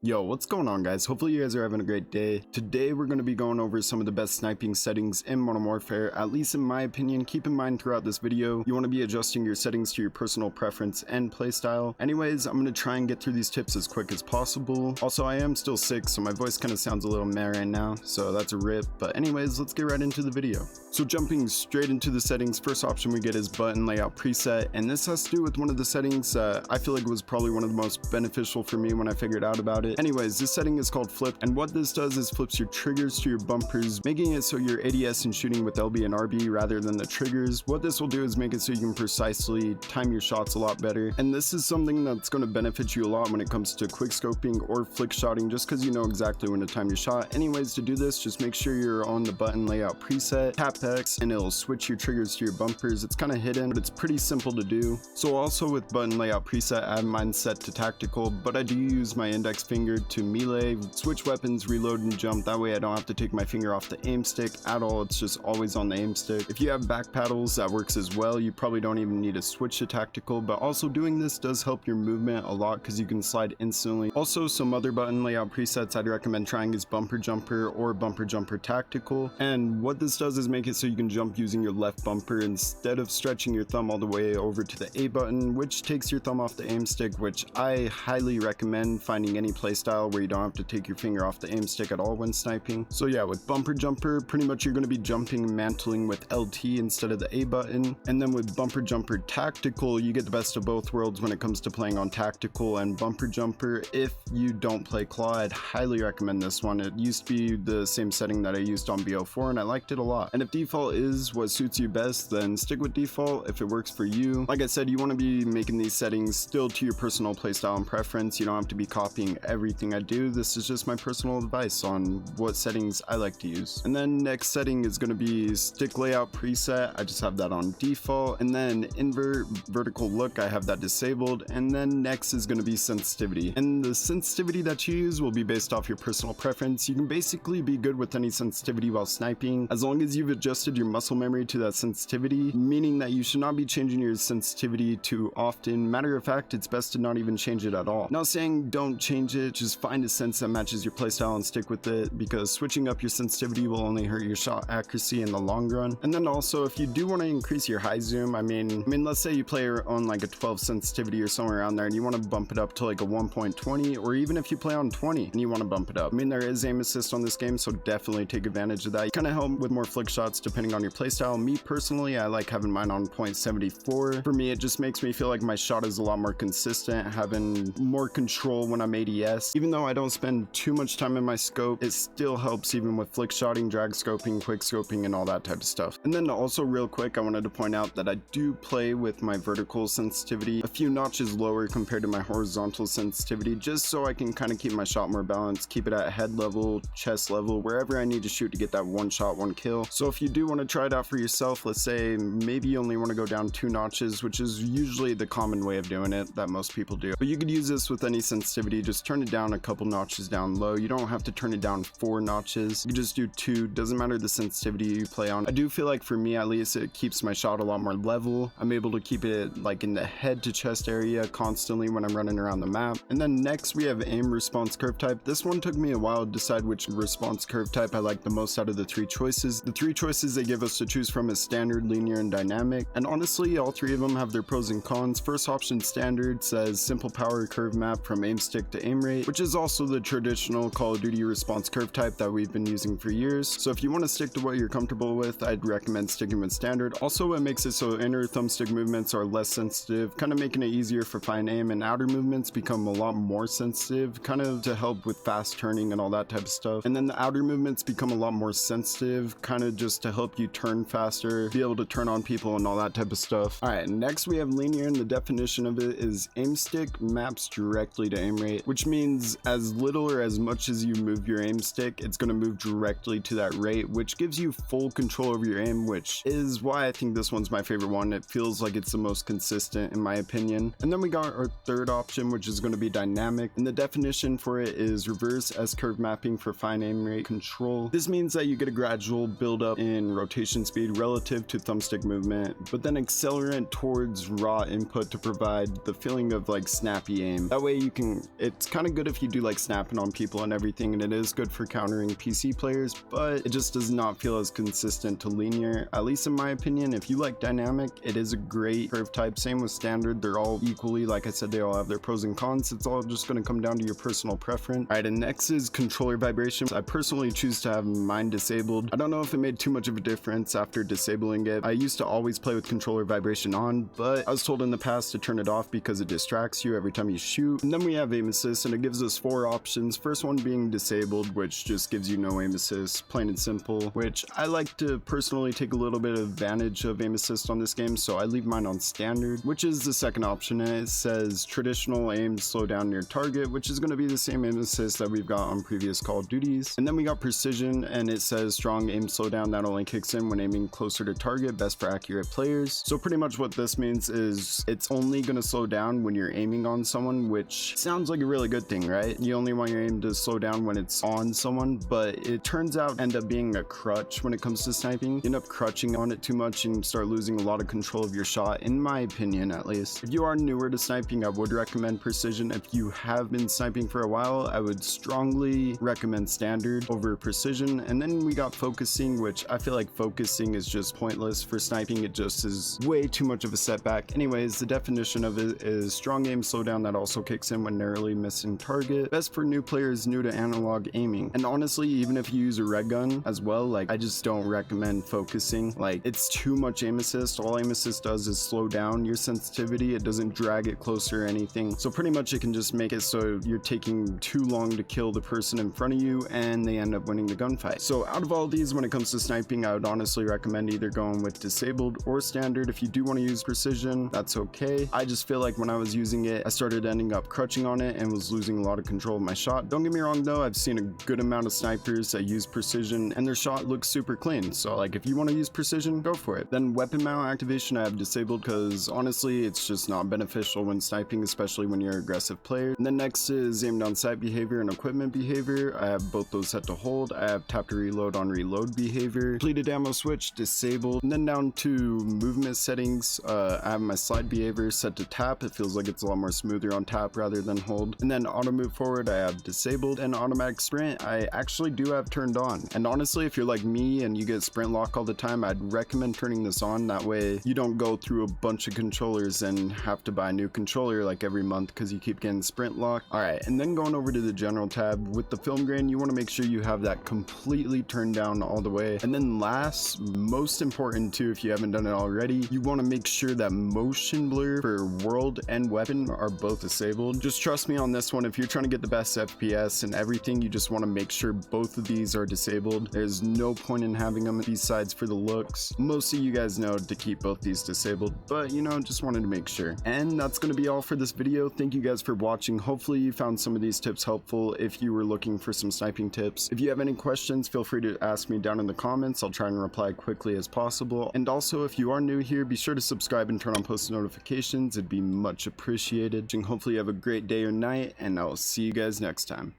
Yo, what's going on, guys? Hopefully you guys are having a great day. Today we're going to be going over some of the best sniping settings in Modern Warfare, at least in my opinion. Keep in mind throughout this video, you want to be adjusting your settings to your personal preference and playstyle. Anyways, I'm going to try and get through these tips as quick as possible. Also, I am still sick, so my voice kind of sounds a little meh right now, so that's a rip. But anyways, let's get right into the video. So jumping straight into the settings, first option we get is button layout preset, and this has to do with one of the settings I feel like was probably one of the most beneficial for me when I figured out about it. Anyways, this setting is called flip, and what this does is flips your triggers to your bumpers, making it so you're ADS and shooting with LB and RB rather than the triggers. What this will do is make it so you can precisely time your shots a lot better, and this is something that's going to benefit you a lot when it comes to quick scoping or flick shotting, just because you know exactly when to time your shot. Anyways, to do this, just make sure you're on the button layout preset, tap X, and it'll switch your triggers to your bumpers. It's kind of hidden, but it's pretty simple to do. So also with button layout preset, I have mine set to tactical, but I do use my index finger to melee, switch weapons, reload, and jump. That way I don't have to take my finger off the aim stick at all. It's just always on the aim stick. If you have back paddles, that works as well. You probably don't even need to switch to tactical, but also doing this does help your movement a lot because you can slide instantly. Also, some other button layout presets I'd recommend trying is bumper jumper or bumper jumper tactical, and what this does is make it so you can jump using your left bumper instead of stretching your thumb all the way over to the A button, which takes your thumb off the aim stick, which I highly recommend finding any playstyle where you don't have to take your finger off the aim stick at all when sniping. So yeah, with bumper jumper, pretty much you're going to be jumping and mantling with LT instead of the A button, and then with bumper jumper tactical, you get the best of both worlds when it comes to playing on tactical and bumper jumper. If you don't play claw, I'd highly recommend this one. It used to be the same setting that I used on BO4 and I liked it a lot, and if default is what suits you best, then stick with default if it works for you. Like I said, you want to be making these settings still to your personal playstyle and preference. You don't have to be copying everything I do. This is just my personal advice on what settings I like to use. And then next setting is going to be stick layout preset. I just have that on default, and then invert vertical look, I have that disabled. And then next is going to be sensitivity, and the sensitivity that you use will be based off your personal preference. You can basically be good with any sensitivity while sniping as long as you've adjusted your muscle memory to that sensitivity, meaning that you should not be changing your sensitivity too often. Matter of fact, it's best to not even change it at all. Not saying don't change it, just find a sense that matches your playstyle and stick with it, because switching up your sensitivity will only hurt your shot accuracy in the long run. And then also, if you do want to increase your high zoom, I mean let's say you play on like a 12 sensitivity or somewhere around there and you want to bump it up to like a 1.20, or even if you play on 20 and you want to bump it up, there is aim assist on this game, so definitely take advantage of that. You kind of help with more flick shots depending on your playstyle. Me personally, I like having mine on 0.74. For me, it just makes me feel like my shot is a lot more consistent, having more control when I'm ADS. Even though I don't spend too much time in my scope, it still helps even with flick shotting, drag scoping, quick scoping, and all that type of stuff. And then also real quick, I wanted to point out that I do play with my vertical sensitivity a few notches lower compared to my horizontal sensitivity, just so I can kind of keep my shot more balanced, keep it at head level, chest level, wherever I need to shoot to get that one shot, one kill. So if you do want to try it out for yourself, let's say maybe you only want to go down 2 notches, which is usually the common way of doing it that most people do, but you could use this with any sensitivity. Just turn it down a couple notches down low. You don't have to turn it down 4 notches. You can just do 2. Doesn't matter the sensitivity you play on. I do feel like for me at least, it keeps my shot a lot more level. I'm able to keep it like in the head to chest area constantly when I'm running around the map. And then next we have aim response curve type. This one took me a while to decide which response curve type I like the most out of the 3 choices. The 3 choices they give us to choose from is standard, linear, and dynamic, and honestly all 3 of them have their pros and cons. First option, standard, says simple power curve map from aim stick to aim rate, which is also the traditional Call of Duty response curve type that we've been using for years. So if you want to stick to what you're comfortable with, I'd recommend sticking with standard. Also, it makes it so inner thumbstick movements are less sensitive, kind of making it easier for fine aim, and outer movements become a lot more sensitive, kind of to help with fast turning and all that type of stuff. And then the outer movements become a lot more sensitive, kind of just to help you turn faster, be able to turn on people and all that type of stuff. Alright, next we have linear, and the definition of it is aim stick maps directly to aim rate, which means as little or as much as you move your aim stick, it's going to move directly to that rate, which gives you full control over your aim, which is why I think this one's my favorite one. It feels like it's the most consistent in my opinion. And then we got our third option, which is going to be dynamic, and the definition for it is reverse S-curve mapping for fine aim rate control. This means that you get a gradual build up in rotation speed relative to thumbstick movement, but then accelerant towards raw input to provide the feeling of like snappy aim. That way you can, it's kind of good if you do like snapping on people and everything, and it is good for countering PC players, but it just does not feel as consistent to linear, at least in my opinion. If you like dynamic, it is a great curve type. Same with standard, they're all equally, like I said, they all have their pros and cons. It's all just going to come down to your personal preference. All right, and next is controller vibration. I personally choose to have mine disabled. I don't know if it made too much of a difference after disabling it. I used to always play with controller vibration on, but I was told in the past to turn it off because it distracts you every time you shoot. And then we have aim assist, and it gives us 4 options. First one being disabled, which just gives you no aim assist, plain and simple, which I like to personally take a little bit of advantage of aim assist on this game, so I leave mine on standard, which is the second option. And it says traditional aim slow down near target, which is going to be the same aim assist that we've got on previous Call of Duties. And then we got precision, and it says strong aim slowdown that only kicks in when aiming closer to target, best for accurate players. So pretty much what this means is it's only going to slow down when you're aiming on someone, which sounds like a really good thing, right? You only want your aim to slow down when it's on someone, but it turns out end up being a crutch when it comes to sniping. You end up crutching on it too much and start losing a lot of control of your shot, in my opinion at least. If you are newer to sniping, I would recommend precision. If you have been sniping for a while, I would strongly recommend standard over precision. And then we got focusing, which I feel like focusing is just pointless for sniping. It just is way too much of a setback. Anyways, the definition of it is strong aim slowdown that also kicks in when narrowly missing target, best for new players new to analog aiming. And honestly, even if you use a red gun as well, like I just don't recommend focusing. Like it's too much aim assist. All aim assist does is slow down your sensitivity. It doesn't drag it closer or anything. So pretty much it can just make it so you're taking too long to kill the person in front of you and they end up winning the gunfight. So out of all these, when it comes to sniping, I would honestly recommend either going with disabled or standard. If you do want to use precision, that's okay. I just feel like when I was using it, I started ending up crutching on it and was losing a lot of control of my shot. Don't get me wrong though, I've seen a good amount of snipers that use precision and their shot looks super clean. So like if you want to use precision, go for it. Then weapon mount activation I have disabled because honestly it's just not beneficial when sniping, especially when you're an aggressive player. And then next is aim down sight behavior and equipment behavior. I have both those set to hold. I have tap to reload on reload behavior. Depleted ammo switch disabled. And then down to movement settings, I have my slide behavior set to tap. It feels like it's a lot more smoother on tap rather than hold. And then auto move forward I have disabled, and automatic sprint I actually do have turned on. And honestly, if you're like me and you get sprint lock all the time, I'd recommend turning this on. That way you don't go through a bunch of controllers and have to buy a new controller like every month because you keep getting sprint lock. All right, and then going over to the general tab with the film grain, you want to make sure you have that completely turned down all the way. And then last, most important too, if you haven't done it already, you want to make sure that motion blur for world and weapon are both disabled. Just trust me on this one. If you're trying to get the best FPS and everything, you just want to make sure both of these are disabled. There's no point in having them besides for the looks. Most of you guys know to keep both these disabled, but you know, just wanted to make sure. And that's going to be all for this video. Thank you guys for watching. Hopefully you found some of these tips helpful if you were looking for some sniping tips. If you have any questions, feel free to ask me down in the comments. I'll try and reply quickly as possible. And also, if you are new here, be sure to subscribe and turn on post notifications. It'd be much appreciated. And hopefully you have a great day or night, and I'll see you guys next time.